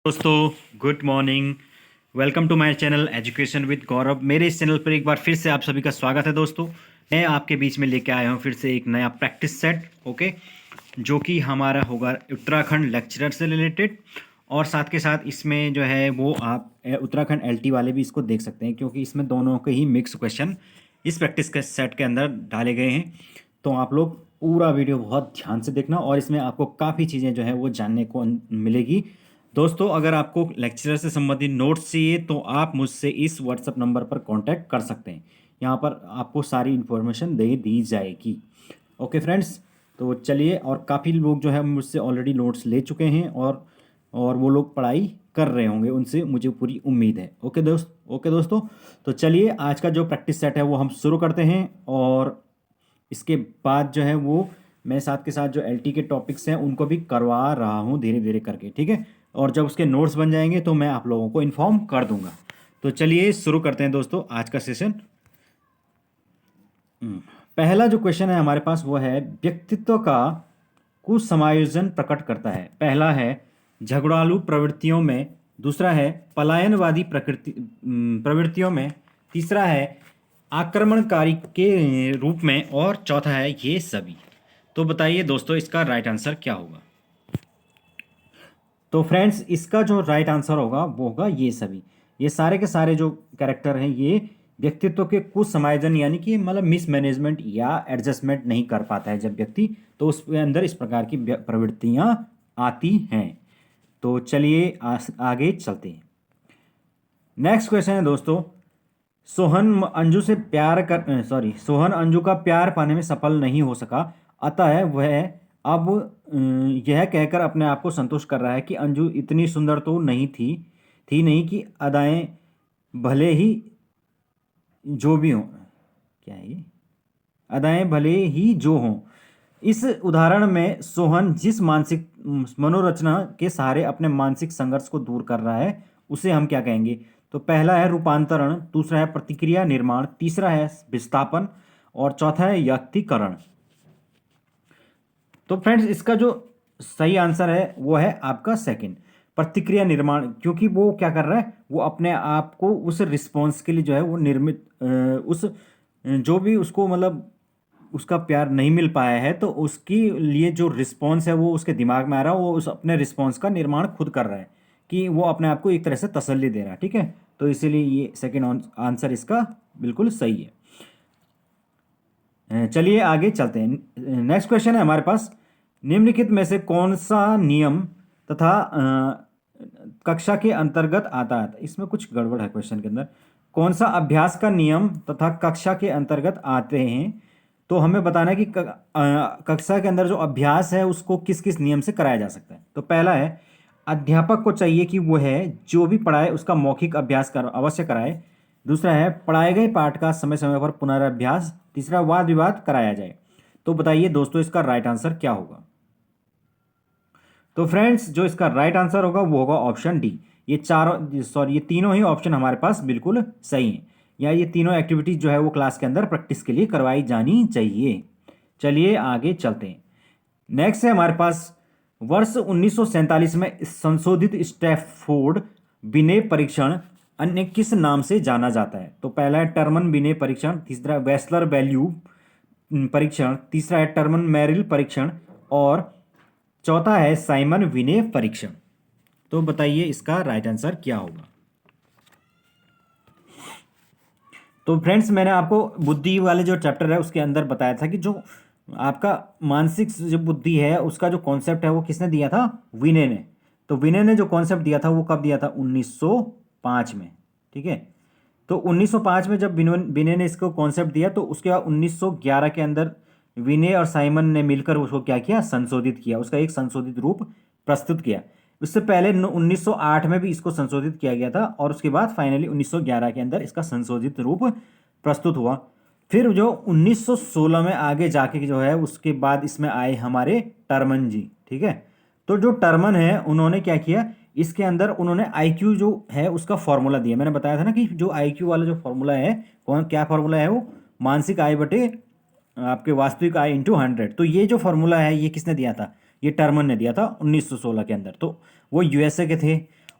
दोस्तों good morning. Welcome to my channel education with Gaurav. मेरे इस चैनल पर एक बार फिर से आप सभी का स्वागत है दोस्तों। मैं आपके बीच में लेके आया हूँ फिर से एक नया प्रैक्टिस सेट, ओके, जो कि हमारा होगा उत्तराखंड लेक्चरर से रिलेटेड। और साथ के साथ इसमें जो है वो आप उत्तराखंड एलटी वाले भी इसको देख सकते हैं, क्योंकि इसमें दोनों के ही मिक्स क्वेश्चन इस प्रैक्टिस के सेट के अंदर डाले गए हैं। तो आप लोग पूरा वीडियो बहुत ध्यान से देखना, और इसमें आपको काफ़ी चीज़ें जो है वो जानने को मिलेगी। दोस्तों, अगर आपको लेक्चरर से संबंधित नोट्स चाहिए तो आप मुझसे इस व्हाट्सएप नंबर पर कांटेक्ट कर सकते हैं। यहाँ पर आपको सारी इन्फॉर्मेशन दे दी जाएगी। ओके फ्रेंड्स, तो चलिए, और काफ़ी लोग जो है मुझसे ऑलरेडी नोट्स ले चुके हैं और वो लोग पढ़ाई कर रहे होंगे, उनसे मुझे पूरी उम्मीद है। ओके दोस्तों, तो चलिए आज का जो प्रैक्टिस सेट है वो हम शुरू करते हैं। और इसके बाद जो है वो मैं साथ के साथ जो एलटी के टॉपिक्स हैं उनको भी करवा रहा हूँ धीरे धीरे करके, ठीक है। और जब उसके नोट्स बन जाएंगे तो मैं आप लोगों को इन्फॉर्म कर दूंगा। तो चलिए शुरू करते हैं दोस्तों आज का सेशन। पहला जो क्वेश्चन है हमारे पास वो है, व्यक्तित्व का कुसमायोजन प्रकट करता है। पहला है झगड़ालू प्रवृत्तियों में, दूसरा है पलायनवादी प्रवृत्तियों में, तीसरा है आक्रमणकारी के रूप में, और चौथा है ये सभी। तो बताइए दोस्तों इसका राइट आंसर क्या होगा। तो फ्रेंड्स, इसका जो राइट आंसर होगा वो होगा ये सभी। ये सारे के सारे जो कैरेक्टर हैं ये व्यक्तित्व के कुछ समायोजन, यानी कि मतलब मिसमैनेजमेंट या एडजस्टमेंट नहीं कर पाता है जब व्यक्ति, तो उसके अंदर इस प्रकार की प्रवृत्तियां आती हैं। तो चलिए आगे चलते हैं। नेक्स्ट क्वेश्चन है दोस्तों, सोहन अंजू का प्यार पाने में सफल नहीं हो सका, अतः वह अब यह कहकर अपने आप को संतुष्ट कर रहा है कि अंजू इतनी सुंदर तो नहीं थी नहीं कि अदाएं भले ही जो भी हों, क्या है ये, अदाएं भले ही जो हों। इस उदाहरण में सोहन जिस मानसिक मनोरचना के सहारे अपने मानसिक संघर्ष को दूर कर रहा है उसे हम क्या कहेंगे। तो पहला है रूपांतरण, दूसरा है प्रतिक्रिया निर्माण, तीसरा है विस्थापन, और चौथा है व्यक्तिकरण। तो फ्रेंड्स, इसका जो सही आंसर है वो है आपका सेकंड, प्रतिक्रिया निर्माण। क्योंकि वो क्या कर रहा है, वो अपने आप को उस रिस्पॉन्स के लिए जो है वो निर्मित उस जो भी उसको मतलब उसका प्यार नहीं मिल पाया है तो उसके लिए जो रिस्पॉन्स है वो उसके दिमाग में आ रहा है, वो उस अपने रिस्पॉन्स का निर्माण खुद कर रहा है कि वो अपने आप को एक तरह से तसल्ली दे रहा है, ठीक है। तो इसीलिए ये सेकंड आंसर इसका बिल्कुल सही है। चलिए आगे चलते हैं। नेक्स्ट क्वेश्चन है हमारे पास, निम्नलिखित में से कौन सा नियम तथा कक्षा के अंतर्गत आता है। इसमें कुछ गड़बड़ है क्वेश्चन के अंदर। कौन सा अभ्यास का नियम तथा कक्षा के अंतर्गत आते हैं। तो हमें बताना है कि कक्षा के अंदर जो अभ्यास है उसको किस किस नियम से कराया जा सकता है। तो पहला है, अध्यापक को चाहिए कि वो है जो भी पढ़ाए उसका मौखिक अभ्यास अवश्य कराए। दूसरा है, पढ़ाए गए पाठ का समय समय पर पुनराभ्यास। तीसरा, वाद विवाद कराया जाए। तो बताइए दोस्तों इसका राइट आंसर क्या होगा। तो फ्रेंड्स, जो इसका राइट आंसर होगा वो होगा ऑप्शन डी। ये तीनों ही ऑप्शन हमारे पास बिल्कुल सही हैं, या ये तीनों एक्टिविटीज जो है वो क्लास के अंदर प्रैक्टिस के लिए करवाई जानी चाहिए। चलिए आगे चलते हैं। नेक्स्ट है हमारे पास, वर्ष 1947 में संशोधित स्टैफोर्ड बिने परीक्षण अन्य किस नाम से जाना जाता है। तो पहला है टर्मन बिने परीक्षण, तीसरा वेस्लर वैल्यू परीक्षण, तीसरा है टर्मन मैरिल परीक्षण, और चौथा है साइमन विने परीक्षण। तो बताइए इसका राइट आंसर क्या होगा। तो फ्रेंड्स, मैंने आपको बुद्धि वाले जो चैप्टर है उसके अंदर बताया था कि जो आपका मानसिक जो बुद्धि है उसका जो कॉन्सेप्ट है वो किसने दिया था, विने ने। तो विने ने जो कॉन्सेप्ट दिया था वो कब दिया था, 1905 में, ठीक है। तो 1905 में जब विने ने इसको कॉन्सेप्ट दिया तो उसके बाद 1911 के अंदर विने और साइमन ने मिलकर उसको क्या किया, संशोधित किया, उसका एक संशोधित रूप प्रस्तुत किया। उससे पहले 1908 में भी इसको संशोधित किया गया था, और उसके बाद फाइनली 1911 के अंदर इसका संशोधित रूप प्रस्तुत हुआ। फिर जो 1916 में आगे जाके जो है उसके बाद इसमें आए हमारे टर्मन जी, ठीक है। तो जो टर्मन है उन्होंने क्या किया, इसके अंदर उन्होंने आईक्यू जो है उसका फॉर्मूला दिया। मैंने बताया था ना कि जो आईक्यू वाला जो फॉर्मूला है, क्या फॉर्मूला है वो, मानसिक आय बटे आपके वास्तविक आय इंटू 100। तो ये जो फॉर्मूला है ये किसने दिया था, ये टर्मन ने दिया था 1916 के अंदर। तो वो यूएसए के थे।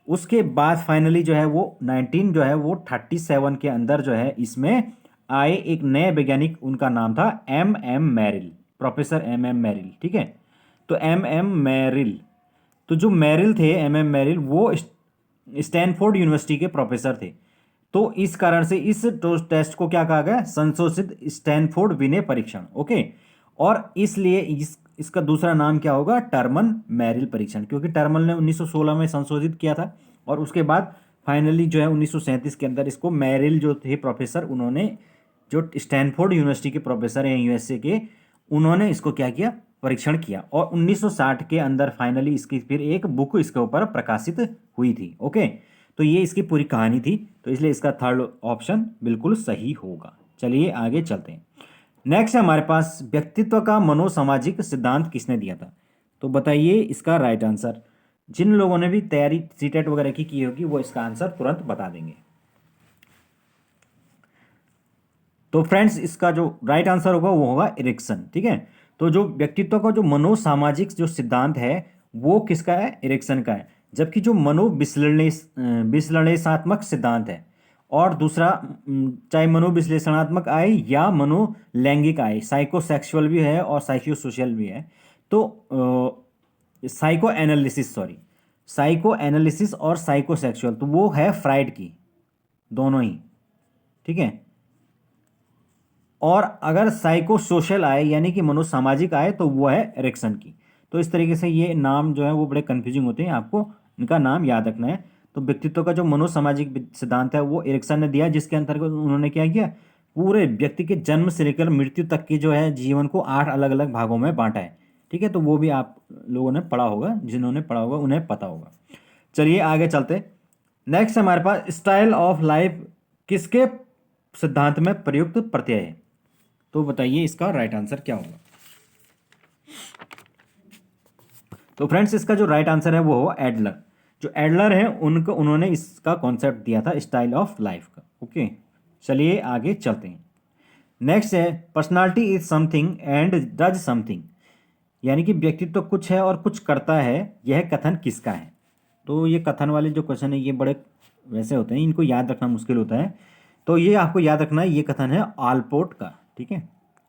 उसके बाद फाइनली जो है वो 1937 के अंदर जो है इसमें आए एक नए वैज्ञानिक, उनका नाम था M Merrill, professor M Merrill. ठीक है, तो एम मैरिल, तो जो मैरिल थे, एम मैरिल, वो स्टैनफोर्ड यूनिवर्सिटी के प्रोफेसर थे। तो इस कारण से इस टेस्ट को क्या कहा गया, संशोधित स्टैनफोर्ड विनय परीक्षण। ओके, और इसलिए इसका दूसरा नाम क्या होगा, टर्मन मैरिल परीक्षण, क्योंकि टर्मन ने 1916 में संशोधित किया था और उसके बाद फाइनली जो है 1937 के अंदर इसको मैरिल जो थे प्रोफेसर, उन्होंने, जो स्टैनफोर्ड यूनिवर्सिटी के प्रोफेसर हैं यूएसए के, उन्होंने इसको क्या किया, परीक्षण किया। और 1960 के अंदर फाइनली इसकी फिर एक बुक इसके ऊपर प्रकाशित हुई थी। ओके, तो ये इसकी पूरी कहानी थी, तो इसलिए इसका थर्ड ऑप्शन बिल्कुल सही होगा। चलिए आगे चलते हैं। नेक्स्ट है हमारे पास, व्यक्तित्व का मनोसामाजिक सिद्धांत किसने दिया था? तो बताइए इसका राइट आंसर। जिन लोगों ने भी तैयारी सीटेट वगैरह की होगी वो इसका आंसर तुरंत बता देंगे। तो फ्रेंड्स, इसका जो राइट आंसर होगा वो होगा एरिक्सन। ठीक है, तो जो व्यक्तित्व का जो मनोसामाजिक जो सिद्धांत है वो किसका है, एरिक्सन का है। जबकि जो विश्लेषणात्मक सिद्धांत है, और दूसरा चाहे मनोविश्लेषणात्मक आए या मनोलैंगिक आए, साइकोसेक्सुअल भी है और साइको सोशल भी है, तो साइको एनालिसिस और साइकोसेक्सुअल, तो वो है फ्राइड की, दोनों ही। ठीक है, और अगर साइको सोशल आए यानी कि मनोसामाजिक आए तो वो है एरिक्सन की। तो इस तरीके से ये नाम जो है वो बड़े कन्फ्यूजिंग होते हैं, आपको इनका नाम याद रखना है। तो व्यक्तित्व का जो मनोसामाजिक सिद्धांत है वो एरिक्सन ने दिया, जिसके अंतर्गत उन्होंने क्या किया, पूरे व्यक्ति के जन्म से लेकर मृत्यु तक की जो है जीवन को 8 अलग अलग भागों में बांटा है। ठीक है, तो वो भी आप लोगों ने पढ़ा होगा, जिन्होंने पढ़ा होगा उन्हें पता होगा। चलिए आगे चलते। नेक्स्ट हमारे पास, स्टाइल ऑफ लाइफ किसके सिद्धांत में प्रयुक्त प्रत्यय है? तो बताइए इसका राइट आंसर क्या होगा। तो फ्रेंड्स, इसका जो राइट आंसर है वो हो एडलर। जो एडलर है उन्होंने इसका कॉन्सेप्ट दिया था स्टाइल ऑफ लाइफ का। ओके, चलिए आगे चलते हैं। नेक्स्ट है, personality is something and does something, यानी कि व्यक्तित्व कुछ है और कुछ करता है, यह कथन किसका है? तो ये कथन वाले जो क्वेश्चन है ये बड़े वैसे होते हैं, इनको याद रखना मुश्किल होता है। तो ये आपको याद रखना है, ये कथन है आलपोर्ट का। ठीक है,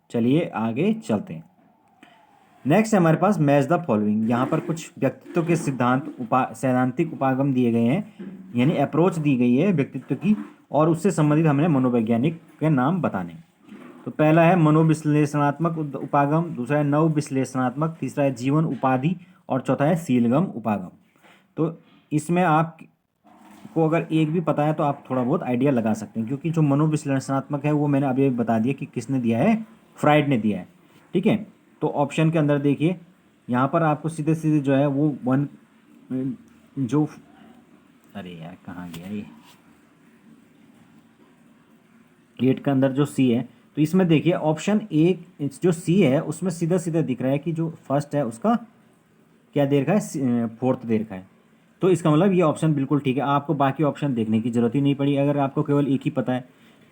चलिए आगे चलते हैं। नेक्स्ट है हमारे पास, मैच द फॉलोइंग। यहाँ पर कुछ व्यक्तित्व के सैद्धांतिक उपागम दिए गए हैं, यानी अप्रोच दी गई है व्यक्तित्व की, और उससे संबंधित हमने मनोवैज्ञानिक के नाम बताने। तो पहला है मनोविश्लेषणात्मक उपागम, दूसरा है नव विश्लेषणात्मक, तीसरा है जीवन उपाधि, और चौथा है सीलगम उपागम। तो इसमें आप को अगर एक भी पता है तो आप थोड़ा बहुत आइडिया लगा सकते हैं, क्योंकि जो मनोविश्लेषणात्मक है वो मैंने अभी बता दिया कि किसने दिया है, फ्राइड ने दिया है। ठीक है, तो ऑप्शन के अंदर देखिए, यहाँ पर आपको सीधे सीधे जो है वो वन जो, अरे यार कहाँ गया ये, 8 के अंदर जो सी है, तो इसमें देखिए ऑप्शन ए जो सी है उसमें सीधा सीधा दिख रहा है कि जो फर्स्ट है उसका क्या दे रखा है, फोर्थ दे रखा है। तो इसका मतलब ये ऑप्शन बिल्कुल ठीक है, आपको बाकी ऑप्शन देखने की ज़रूरत ही नहीं पड़ी। अगर आपको केवल एक ही पता है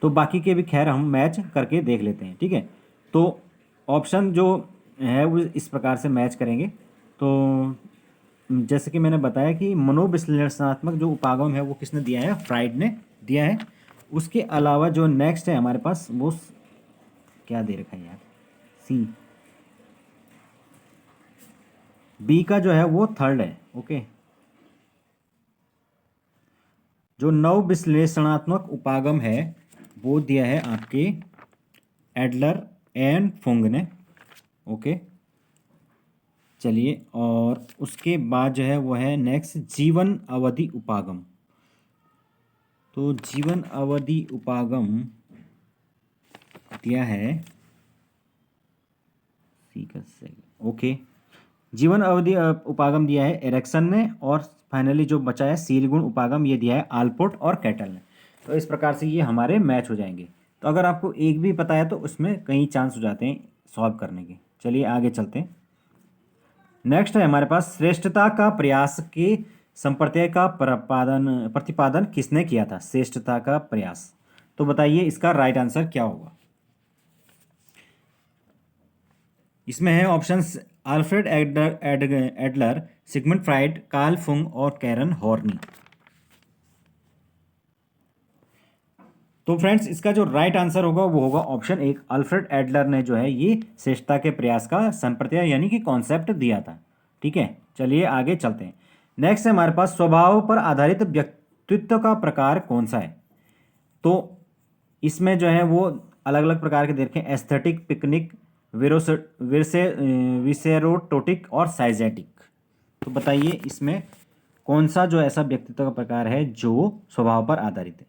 तो बाकी के भी खैर हम मैच करके देख लेते हैं। ठीक है, तो ऑप्शन जो है वो इस प्रकार से मैच करेंगे। तो जैसे कि मैंने बताया कि मनोविश्लेषणात्मक जो उपागम है वो किसने दिया है, फ्राइड ने दिया है। उसके अलावा जो नेक्स्ट है हमारे पास वो क्या दे रखा है यार, सी, बी का जो है वो थर्ड है। ओके, जो नव विश्लेषणात्मक उपागम है वो दिया है आपके एडलर एंड फुंग ने। ओके, चलिए, और उसके बाद जो है वो है नेक्स्ट जीवन अवधि उपागम। तो जीवन अवधि उपागम दिया है सी का सही। ओके, जीवन अवधि उपागम दिया है एरिक्सन ने, और फाइनली जो बचा है सीलगुण उपागम ये दिया है आलपोर्ट और कैटल ने। तो इस प्रकार से ये हमारे मैच हो जाएंगे। तो अगर आपको एक भी पता है तो उसमें कई चांस हो जाते हैं सॉल्व करने के। चलिए आगे चलते हैं। नेक्स्ट है हमारे पास, श्रेष्ठता का प्रयास के संप्रत्यय का प्रतिपादन किसने किया था? श्रेष्ठता का प्रयास, तो बताइए इसका राइट आंसर क्या होगा। इसमें है options Alfred Adler, Sigmund Freud, Carl Jung और कैरन हॉर्नी। तो फ्रेंड्स इसका जो राइट आंसर होगा वो होगा ऑप्शन एक। अल्फ्रेड एडलर ने जो है ये श्रेष्ठता के प्रयास का संप्रत्यय यानी कि कॉन्सेप्ट दिया था। ठीक है, चलिए आगे चलते हैं। नेक्स्ट है हमारे पास स्वभाव पर आधारित व्यक्तित्व का प्रकार कौन सा है। तो इसमें जो है वो अलग अलग प्रकार के देखें, एस्थेटिक, पिकनिक, विसेरोटोटिक और साइजेटिक। तो बताइए इसमें कौन सा जो ऐसा व्यक्तित्व का प्रकार है जो स्वभाव पर आधारित है।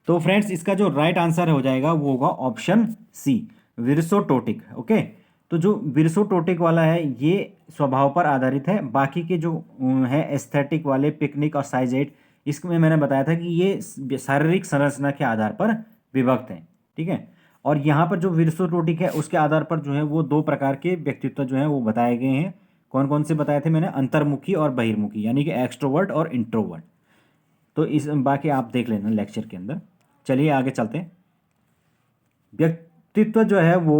तो फ्रेंड्स इसका जो राइट आंसर हो जाएगा वो होगा ऑप्शन सी, विरसोटोटिक। ओके, तो जो विरसोटोटिक वाला है ये स्वभाव पर आधारित है। बाकी के जो है एस्थेटिक वाले, पिकनिक और साइजेट, इसमें मैंने बताया था कि ये शारीरिक संरचना के आधार पर विभक्त हैं। ठीक है, और यहाँ पर जो विरसोटोटिक है उसके आधार पर जो है वो दो प्रकार के व्यक्तित्व जो है वो बताए गए हैं। कौन कौन से बताए थे मैंने, अंतर्मुखी और बहिर्मुखी, यानी कि एक्सट्रोवर्ट और इंट्रोवर्ट। तो इस बाकी आप देख लेना लेक्चर के अंदर। चलिए आगे चलते हैं। व्यक्तित्व जो है वो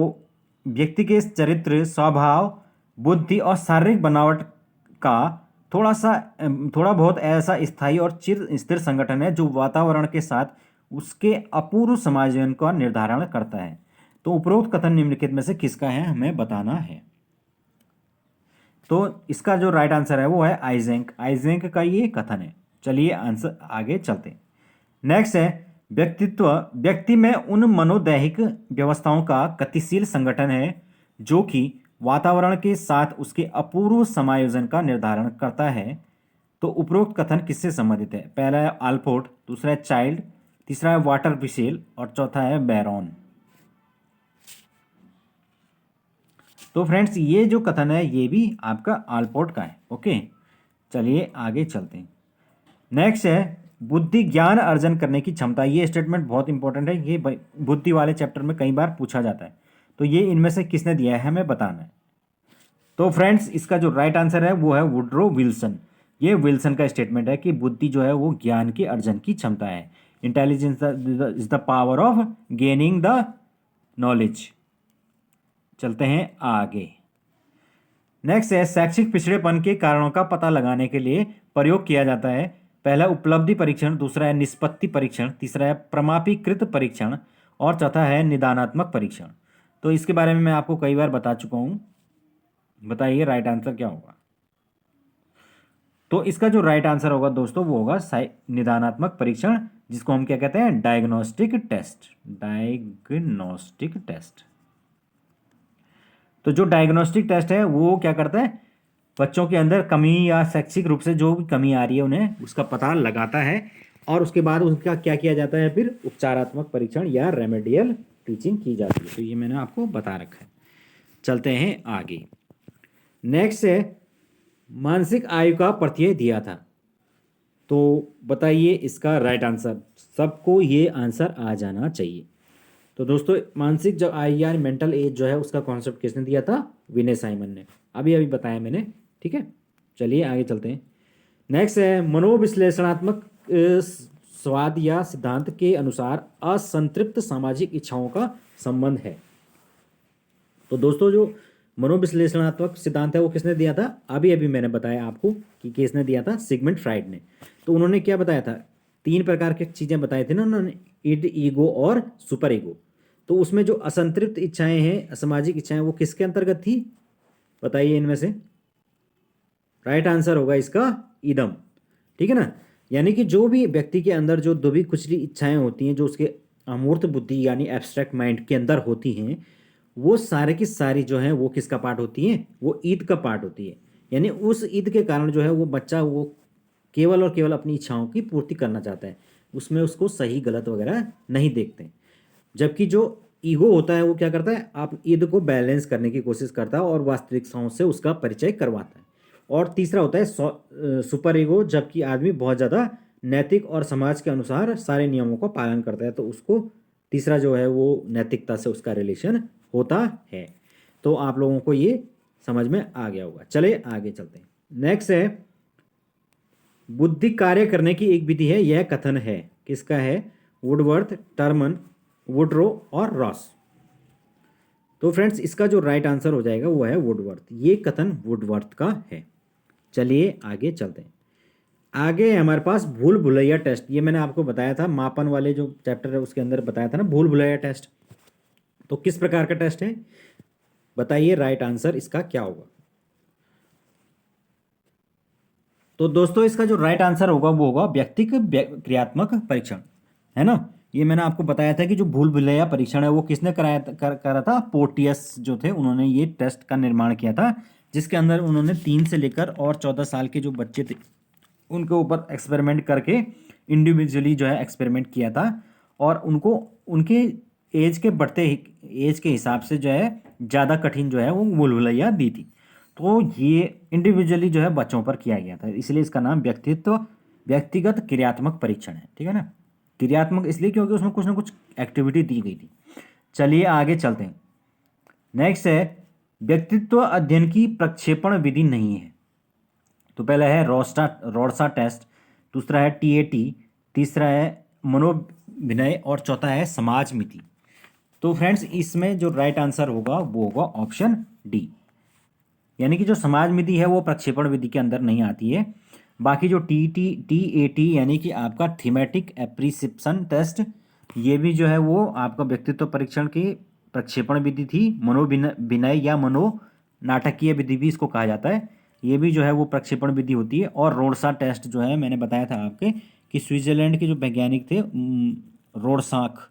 व्यक्ति के चरित्र, स्वभाव, बुद्धि और शारीरिक बनावट का थोड़ा बहुत ऐसा स्थायी और चिर स्थिर संगठन है जो वातावरण के साथ उसके अपूर्व समायोजन का निर्धारण करता है। तो उपरोक्त कथन निम्नलिखित में से किसका है, हमें बताना है। तो इसका जो राइट आंसर है वो है आइजेंक। आइजेंक का ये कथन है। चलिए आंसर आगे चलते हैं। नेक्स्ट है व्यक्ति में उन मनोदैहिक व्यवस्थाओं का गतिशील संगठन है जो कि वातावरण के साथ उसके अपूर्व समायोजन का निर्धारण करता है। तो उपरोक्त कथन किससे संबंधित है। पहला है आल्पोर्ट, दूसरा है चाइल्ड, तीसरा है वाटर विशेल और चौथा है बैरॉन। तो फ्रेंड्स ये जो कथन है ये भी आपका आल्पोर्ट का है। ओके, चलिए आगे चलते हैं। नेक्स्ट है बुद्धि ज्ञान अर्जन करने की क्षमता। ये स्टेटमेंट बहुत इंपॉर्टेंट है, ये बुद्धि वाले चैप्टर में कई बार पूछा जाता है। तो ये इनमें से किसने दिया है हमें बताना है। तो फ्रेंड्स इसका जो राइट आंसर है वो है वुड्रो विल्सन। ये विल्सन का स्टेटमेंट है कि बुद्धि जो है वो ज्ञान के अर्जन की क्षमता है। Intelligence is the power of gaining the knowledge. चलते हैं आगे। नेक्स्ट है शैक्षिक पिछड़ेपन के कारणों का पता लगाने के लिए प्रयोग किया जाता है। पहला उपलब्धि परीक्षण, दूसरा है निष्पत्ति परीक्षण, तीसरा है प्रमापीकृत परीक्षण और चौथा है निदानात्मक परीक्षण। तो इसके बारे में मैं आपको कई बार बता चुका हूं। बताइए राइट आंसर क्या होगा। तो इसका जो राइट आंसर होगा दोस्तों वो होगा निदानात्मक परीक्षण, जिसको हम क्या कहते हैं, डायग्नोस्टिक टेस्ट। Diagnostic test. तो जो डायग्नोस्टिक टेस्ट है वो क्या करता है, बच्चों के अंदर कमी या शैक्षिक रूप से जो भी कमी आ रही है उन्हें उसका पता लगाता है और उसके बाद उसका क्या किया जाता है, फिर उपचारात्मक परीक्षण या रेमेडियल टीचिंग की जाती है। तो ये मैंने आपको बता रखा है। चलते हैं आगे। नेक्स्ट है मानसिक आयु का प्रत्यय दिया था। तो बताइए इसका राइट आंसर। सबको ये आंसर आ जाना चाहिए। तो दोस्तों मानसिक जो आयु यानी मेंटल एज जो है उसका कॉन्सेप्ट किसने दिया था, विनय साइमन ने। अभी अभी बताया मैंने। ठीक है, चलिए आगे चलते हैं। नेक्स्ट है मनोविश्लेषणात्मक स्वाद या सिद्धांत के अनुसार असंतृप्त सामाजिक इच्छाओं का संबंध है। तो दोस्तों जो मनोविश्लेषणात्मक सिद्धांत है वो किसने दिया था, अभी अभी मैंने बताया आपको कि किसने दिया था, सिगमंड फ्राइड ने। तो उन्होंने क्या बताया था, तीन प्रकार की चीज़ें बताई थी ना उन्होंने, इड, ईगो और सुपर ईगो। तो उसमें जो असंतृप्त इच्छाएं हैं, असामाजिक इच्छाएं, वो किसके अंतर्गत थी, बताइए इनमें से। राइट आंसर होगा इसका ईदम। ठीक है ना, यानी कि जो भी व्यक्ति के अंदर जो दुबी कुचली इच्छाएं होती हैं, जो उसके अमूर्त बुद्धि यानी एब्स्ट्रैक्ट माइंड के अंदर होती हैं, वो सारे की सारी जो है वो किसका पार्ट होती हैं, वो ईद का पार्ट होती है। यानी उस ईद के कारण जो है वो बच्चा वो केवल और केवल अपनी इच्छाओं की पूर्ति करना चाहता है, उसमें उसको सही गलत वगैरह नहीं देखते। जबकि जो ईगो होता है वो क्या करता है, आप ईद को बैलेंस करने की कोशिश करता है और वास्तविकताओं से उसका परिचय करवाता है। और तीसरा होता है सुपर ईगो, जबकि आदमी बहुत ज़्यादा नैतिक और समाज के अनुसार सारे नियमों का पालन करता है, तो उसको तीसरा जो है वो नैतिकता से उसका रिलेशन होता है। तो आप लोगों को ये समझ में आ गया होगा। चले आगे चलते हैं। नेक्स्ट है बुद्धि कार्य करने की एक विधि है, यह कथन है किसका है, वुडवर्थ, टर्मन, वुडरो और रॉस। तो फ्रेंड्स इसका जो राइट आंसर हो जाएगा वो है वुडवर्थ। ये कथन वुडवर्थ का है। चलिए आगे चलते हैं। आगे है हमारे पास भूल भुलैया टेस्ट। ये मैंने आपको बताया था, मापन वाले जो चैप्टर है उसके अंदर बताया था ना, भूल भुलैया टेस्ट। तो किस प्रकार का टेस्ट है, बताइए राइट आंसर इसका क्या होगा। तो दोस्तों इसका जो राइट आंसर होगा वो होगा व्यक्तिगत क्रियात्मक परीक्षण, है ना। ये मैंने आपको बताया था कि जो भूल भुलैया परीक्षण है वो किसने करा था, पोर्टियस जो थे उन्होंने ये टेस्ट का निर्माण किया था, जिसके अंदर उन्होंने 3 से लेकर और 14 साल के जो बच्चे थे उनके ऊपर एक्सपेरिमेंट करके इंडिविजुअली जो है एक्सपेरिमेंट किया था, और उनको उनके एज के बढ़ते एज के हिसाब से जो है ज़्यादा कठिन जो है वो भूल भुलैया दी थी। तो ये इंडिविजुअली जो है बच्चों पर किया गया था, इसलिए इसका नाम व्यक्तिगत क्रियात्मक परीक्षण है, ठीक है ना। क्रियात्मक इसलिए क्योंकि उसमें कुछ ना कुछ एक्टिविटी दी गई थी। चलिए आगे चलते हैं। नेक्स्ट है व्यक्तित्व अध्ययन की प्रक्षेपण विधि नहीं है। तो पहला है रोडसा टेस्ट, दूसरा है टीएटी, तीसरा है मनोविनय और चौथा है समाज मिति। तो फ्रेंड्स इसमें जो राइट आंसर होगा वो होगा ऑप्शन डी, यानी कि जो समाज विधि है वो प्रक्षेपण विधि के अंदर नहीं आती है। बाकी जो टीएटी यानी कि आपका थीमेटिक एप्रिसिएशन टेस्ट, ये भी जो है वो आपका व्यक्तित्व परीक्षण की प्रक्षेपण विधि थी। मनोविनय या मनो नाटकीय विधि भी इसको कहा जाता है, ये भी जो है वो प्रक्षेपण विधि होती है। और रोडसा टेस्ट जो है मैंने बताया था आपके कि स्विट्जरलैंड के जो वैज्ञानिक थे रोडसाक,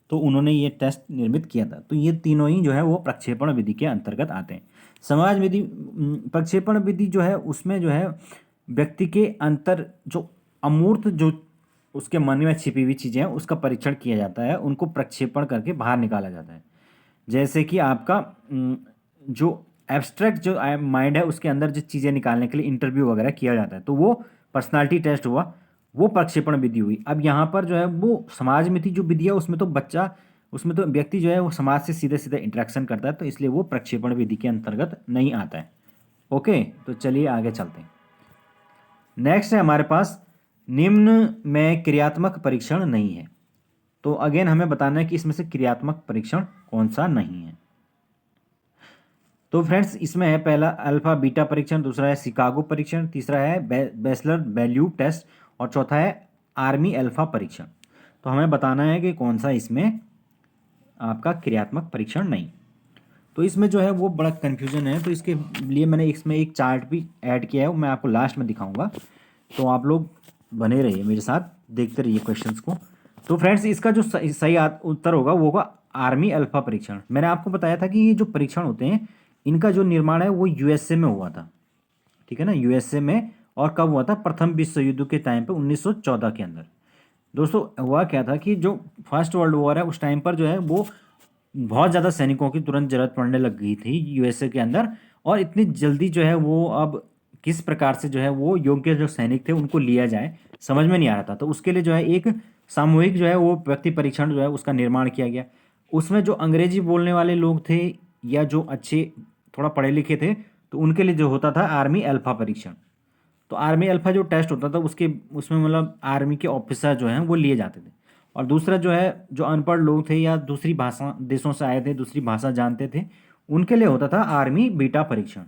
तो उन्होंने ये टेस्ट निर्मित किया था। तो ये तीनों ही जो है वो प्रक्षेपण विधि के अंतर्गत आते हैं। समाज विधि प्रक्षेपण विधि जो है उसमें जो है व्यक्ति के अंतर जो अमूर्त जो उसके मन में छिपी हुई चीज़ें हैं उसका परीक्षण किया जाता है, उनको प्रक्षेपण करके बाहर निकाला जाता है। जैसे कि आपका जो एब्स्ट्रैक्ट जो माइंड है उसके अंदर जो चीज़ें निकालने के लिए इंटरव्यू वगैरह किया जाता है, तो वो पर्सनालिटी टेस्ट हुआ, वो प्रक्षेपण विधि हुई। अब यहाँ पर जो है वो समाज में थी जो विधि है उसमें तो व्यक्ति जो है वो समाज से सीधे सीधे इंटरेक्शन करता है, तो इसलिए वो प्रक्षेपण विधि के अंतर्गत नहीं आता है। ओके, तो चलिए आगे चलते हैं। नेक्स्ट है हमारे पास निम्न में क्रियात्मक परीक्षण नहीं है। तो अगेन हमें बताना है कि इसमें से क्रियात्मक परीक्षण कौन सा नहीं है। तो फ्रेंड्स इसमें है पहला अल्फा बीटा परीक्षण, दूसरा है शिकागो परीक्षण, तीसरा है बेसलर वैल्यू टेस्ट और चौथा है आर्मी अल्फा परीक्षण। तो हमें बताना है कि कौन सा इसमें आपका क्रियात्मक परीक्षण नहीं। तो इसमें जो है वो बड़ा कन्फ्यूजन है, तो इसके लिए मैंने इसमें एक चार्ट भी ऐड किया है, वो मैं आपको लास्ट में दिखाऊंगा। तो आप लोग बने रहिए मेरे साथ, देखते रहिए क्वेश्चंस को। तो फ्रेंड्स इसका जो सही उत्तर होगा वो होगा आर्मी अल्फा परीक्षण। मैंने आपको बताया था कि ये जो परीक्षण होते हैं इनका जो निर्माण है वो यूएसए में हुआ था, ठीक है ना, यूएसए में। और कब हुआ था, प्रथम विश्व युद्ध के टाइम पे 1914 के अंदर। दोस्तों हुआ क्या था कि जो फर्स्ट वर्ल्ड वॉर है उस टाइम पर जो है वो बहुत ज़्यादा सैनिकों की तुरंत जरूरत पड़ने लग गई थी यूएसए के अंदर, और इतनी जल्दी जो है वो अब किस प्रकार से जो है वो योग्य जो सैनिक थे उनको लिया जाए समझ में नहीं आ रहा था। तो उसके लिए जो है एक सामूहिक जो है वो व्यक्ति परीक्षण जो है उसका निर्माण किया गया। उसमें जो अंग्रेजी बोलने वाले लोग थे या जो अच्छे थोड़ा पढ़े लिखे थे तो उनके लिए जो होता था आर्मी अल्फा परीक्षण। तो आर्मी अल्फा जो टेस्ट होता था उसके उसमें मतलब आर्मी के ऑफिसर जो हैं वो लिए जाते थे। और दूसरा जो है जो अनपढ़ लोग थे या दूसरी भाषा देशों से आए थे, दूसरी भाषा जानते थे, उनके लिए होता था आर्मी बीटा परीक्षण।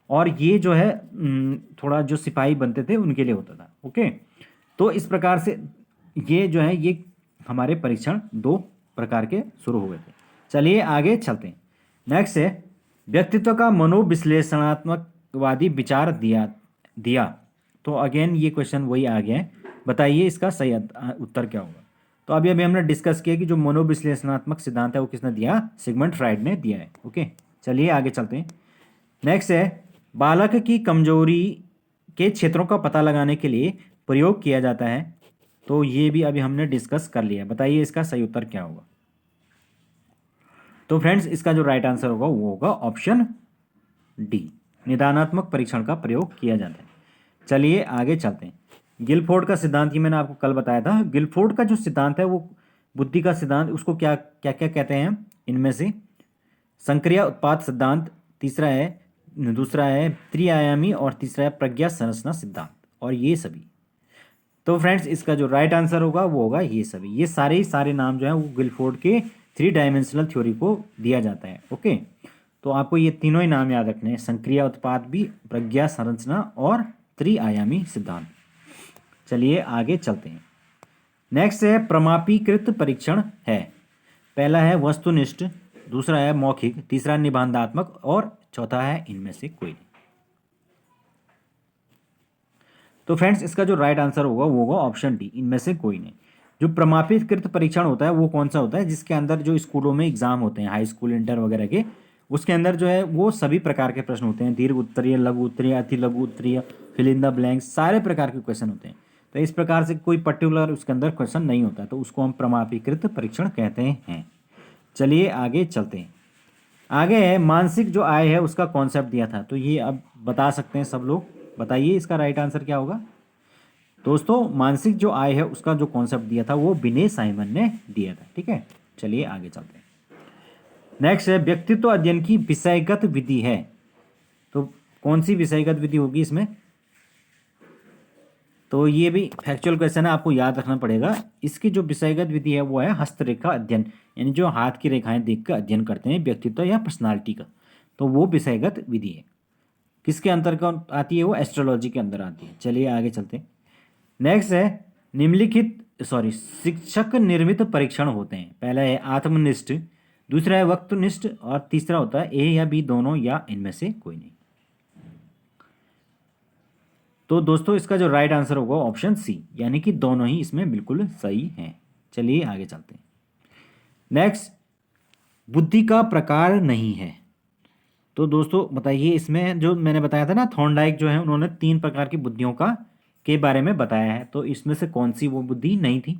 और ये जो है थोड़ा जो सिपाही बनते थे उनके लिए होता था। ओके, तो इस प्रकार से ये जो है ये हमारे परीक्षण 2 प्रकार के शुरू हुए थे। चलिए आगे चलते हैं। नेक्स्ट है व्यक्तित्व का मनोविश्लेषणात्मकवादी विचार दिया दिया। तो अगेन ये क्वेश्चन वही आ गया है, बताइए इसका सही उत्तर क्या होगा। तो अभी अभी हमने डिस्कस किया कि जो मनोविश्लेषणात्मक सिद्धांत है वो किसने दिया, सिगमंड फ्राइड ने दिया है। ओके, चलिए आगे चलते हैं। नेक्स्ट है बालक की कमजोरी के क्षेत्रों का पता लगाने के लिए प्रयोग किया जाता है। तो ये भी अभी हमने डिस्कस कर लिया, बताइए इसका सही उत्तर क्या होगा। तो फ्रेंड्स इसका जो राइट आंसर होगा वो होगा ऑप्शन डी, निदानात्मक परीक्षण का प्रयोग किया जाता है। चलिए आगे चलते हैं। गिलफोर्ड का सिद्धांत ये मैंने आपको कल बताया था। गिलफोर्ड का जो सिद्धांत है वो बुद्धि का सिद्धांत, उसको क्या क्या क्या कहते हैं, इनमें से संक्रिया उत्पाद सिद्धांत, दूसरा है त्रिआयामी और तीसरा है प्रज्ञा संरचना सिद्धांत, और ये सभी। तो फ्रेंड्स इसका जो राइट आंसर होगा वो होगा ये सभी। ये सारे नाम जो है वो गिलफोर्ड के 3 डायमेंशनल थ्योरी को दिया जाता है। ओके, तो आपको ये तीनों ही नाम याद रखने हैं, संक्रिया उत्पाद भी, प्रज्ञा संरचना और त्रिआयामी सिद्धांत। चलिए आगे चलते हैं। नेक्स्ट है प्रमापीकृत परीक्षण है। पहला है वस्तुनिष्ठ, दूसरा है मौखिक, तीसरा निबंधात्मक और चौथा है इनमें से कोई नहीं। तो फ्रेंड्स इसका जो राइट आंसर होगा वो होगा ऑप्शन डी, इनमें से कोई नहीं। जो प्रमाणीकृत परीक्षण होता है वो कौन सा होता है, जिसके अंदर जो स्कूलों में एग्जाम होते हैं, हाई स्कूल, इंटर वगैरह के, उसके अंदर जो है वो सभी प्रकार के प्रश्न होते हैं, दीर्घ उत्तरीय, लघु उत्तरीय, अति लघु उत्तरीय, फिल इन द ब्लैंक्स, सारे प्रकार के क्वेश्चन होते हैं। तो इस प्रकार से कोई पर्टिकुलर उसके अंदर क्वेश्चन नहीं होता, तो उसको हम प्रमाणीकृत परीक्षण कहते हैं। चलिए आगे चलते हैं। आगे है मानसिक जो आय है उसका कॉन्सेप्ट दिया था, तो ये अब बता सकते हैं सब लोग, बताइए इसका राइट आंसर क्या होगा। दोस्तों मानसिक जो आय है उसका जो कॉन्सेप्ट दिया था वो विनय साइमन ने दिया था। ठीक है, चलिए आगे चलते हैं। नेक्स्ट है व्यक्तित्व अध्ययन की विषयगत विधि है। तो कौन सी विषयगत विधि होगी इसमें, तो ये भी फैक्चुअल क्वेश्चन है, आपको याद रखना पड़ेगा। इसकी जो विषयगत विधि है वो है हस्तरेखा अध्ययन, यानी जो हाथ की रेखाएं देख कर अध्ययन करते हैं व्यक्तित्व या पर्सनालिटी का, तो वो विषयगत विधि है। किसके अंतर्गत आती है, वो एस्ट्रोलॉजी के अंदर आती है। चलिए आगे चलते हैं। नेक्स्ट है शिक्षक निर्मित परीक्षण होते हैं। पहला है आत्मनिष्ठ, दूसरा है वक्तनिष्ठ और तीसरा होता है ए या बी दोनों या इनमें से कोई नहीं। तो दोस्तों इसका जो राइट आंसर होगा ऑप्शन सी, यानी कि दोनों ही इसमें बिल्कुल सही हैं। चलिए आगे चलते हैं। नेक्स्ट, बुद्धि का प्रकार नहीं है। तो दोस्तों बताइए, इसमें जो मैंने बताया था ना, थॉर्नडाइक जो है उन्होंने 3 प्रकार की बुद्धियों के बारे में बताया है, तो इसमें से कौन सी वो बुद्धि नहीं थी।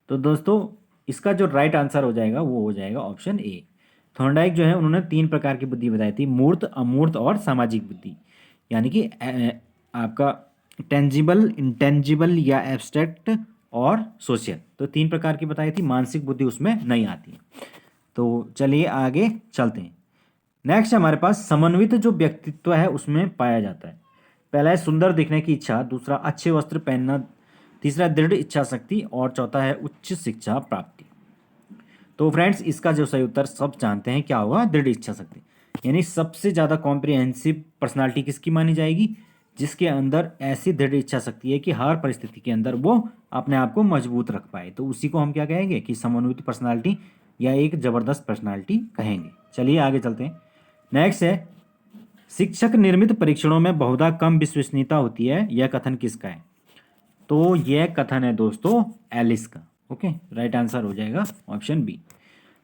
तो दोस्तों इसका जो राइट आंसर हो जाएगा वो हो जाएगा ऑप्शन ए। थॉर्नडाइक जो है उन्होंने 3 प्रकार की बुद्धि बताई थी, मूर्त, अमूर्त और सामाजिक बुद्धि, यानी कि आपका टेंजिबल, इंटेंजिबल या एब्स्ट्रैक्ट और सोशल। तो 3 प्रकार की बताई थी, मानसिक बुद्धि उसमें नहीं आती। तो चलिए आगे चलते हैं। नेक्स्ट हमारे पास समन्वित जो व्यक्तित्व है उसमें पाया जाता है। पहला है सुंदर दिखने की इच्छा, दूसरा अच्छे वस्त्र पहनना, तीसरा दृढ़ इच्छा शक्ति और चौथा है उच्च शिक्षा प्राप्ति। तो फ्रेंड्स इसका जो सही उत्तर सब जानते हैं क्या होगा, दृढ़ इच्छा शक्ति, यानी सबसे ज़्यादा कॉम्प्रिहेंसिव पर्सनालिटी किसकी मानी जाएगी, जिसके अंदर ऐसी दृढ़ इच्छा शक्ति है कि हर परिस्थिति के अंदर वो अपने आप को मजबूत रख पाए, तो उसी को हम क्या कहेंगे कि समन्वित पर्सनालिटी या एक जबरदस्त पर्सनालिटी कहेंगे। चलिए आगे चलते हैं। नेक्स्ट है शिक्षक निर्मित परीक्षणों में बहुधा कम विश्वसनीयता होती है, यह कथन किसका है। तो यह कथन है दोस्तों एलिस का। ओके, राइट आंसर हो जाएगा ऑप्शन बी।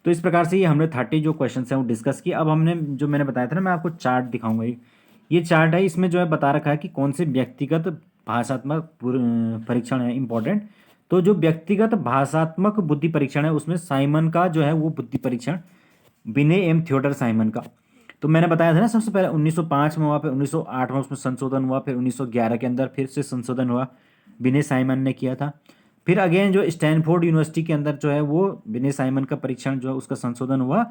तो इस प्रकार से ये हमने 30 जो क्वेश्चन हैं वो डिस्कस किए। अब हमने जो मैंने बताया था ना, मैं आपको चार्ट दिखाऊंगा। ये चार्ट है, इसमें जो है बता रखा है कि कौन से व्यक्तिगत भाषात्मक परीक्षण है इंपॉर्टेंट। तो जो व्यक्तिगत भाषात्मक बुद्धि परीक्षण है उसमें साइमन का जो है वो बुद्धि परीक्षण, विनय एम थियोडर साइमन का, तो मैंने बताया था ना सबसे पहले 1905 में हुआ, फिर 1908 में उसमें संशोधन हुआ, फिर 1911 के अंदर फिर से संशोधन हुआ, विनय साइमन ने किया था। फिर अगेन जो स्टैनफोर्ड यूनिवर्सिटी के अंदर जो है वो विनय साइमन का परीक्षण जो है उसका संशोधन हुआ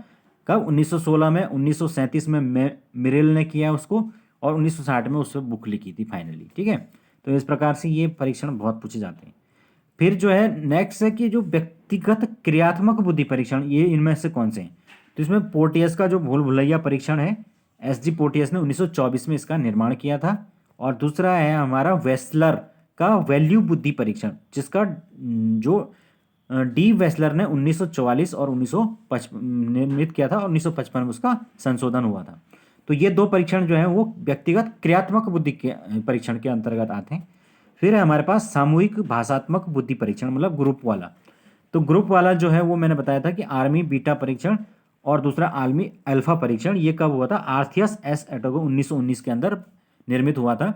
कब, 1916 में, 1937 में मिरेल ने किया उसको, और 1960 में उससे बुक लिखी थी फाइनली। ठीक है, तो इस प्रकार से ये परीक्षण बहुत पूछे जाते हैं। फिर जो है नेक्स्ट है कि जो व्यक्तिगत क्रियात्मक बुद्धि परीक्षण, ये इनमें से कौन से हैं। तो इसमें पोर्टियस का जो भूल भुलैया परीक्षण है, एसजी पोर्टियस ने 1924 में इसका निर्माण किया था। और दूसरा है हमारा वेस्लर का वैल्यू बुद्धि परीक्षण, जिसका जो डी वेस्लर ने 1944 और 1955 निर्मित किया था, और 1955 में उसका संशोधन हुआ था। तो ये 2 परीक्षण जो है वो व्यक्तिगत क्रियात्मक बुद्धि के परीक्षण के अंतर्गत आते हैं। फिर है हमारे पास सामूहिक भाषात्मक बुद्धि परीक्षण, मतलब ग्रुप वाला। तो ग्रुप वाला जो है वो मैंने बताया था कि आर्मी बीटा परीक्षण और दूसरा आर्मी अल्फा परीक्षण, ये कब हुआ था, आर्थियस एस एटोगो 1919 के अंदर निर्मित हुआ था।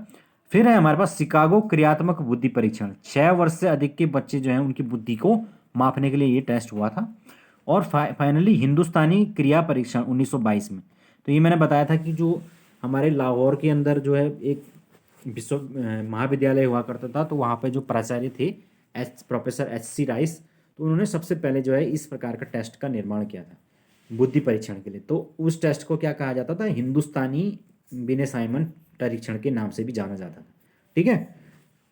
फिर है हमारे पास शिकागो क्रियात्मक बुद्धि परीक्षण, 6 वर्ष से अधिक के बच्चे जो हैं उनकी बुद्धि को मापने के लिए ये टेस्ट हुआ था। और फाइनली हिंदुस्तानी क्रिया परीक्षण 1922 में। तो ये मैंने बताया था कि जो हमारे लाहौर के अंदर जो है एक विश्व महाविद्यालय हुआ करता था, तो वहाँ पे जो प्राचार्य थे प्रोफेसर एच.सी. राइस, तो उन्होंने सबसे पहले जो है इस प्रकार का टेस्ट का निर्माण किया था बुद्धि परीक्षण के लिए। तो उस टेस्ट को क्या कहा जाता था, हिंदुस्तानी विनय साइमन परीक्षण के नाम से भी जाना जाता था। ठीक है,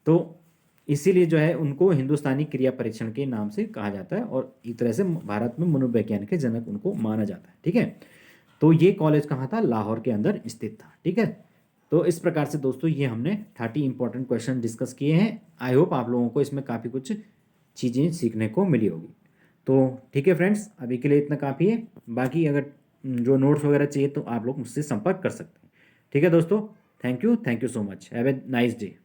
तो इसीलिए जो है उनको हिंदुस्तानी क्रिया परीक्षण के नाम से कहा जाता है, और एक तरह से भारत में मनोवैज्ञानिक के जनक उनको माना जाता है। ठीक है, तो ये कॉलेज कहाँ था, लाहौर के अंदर स्थित था। ठीक है, तो इस प्रकार से दोस्तों ये हमने 30 इंपॉर्टेंट क्वेश्चन डिस्कस किए हैं। आई होप आप लोगों को इसमें काफ़ी कुछ चीज़ें सीखने को मिली होगी। तो ठीक है फ्रेंड्स, अभी के लिए इतना काफ़ी है। बाकी अगर जो नोट्स वगैरह चाहिए तो आप लोग मुझसे संपर्क कर सकते हैं। ठीक है दोस्तों, thank you so much, have a nice day.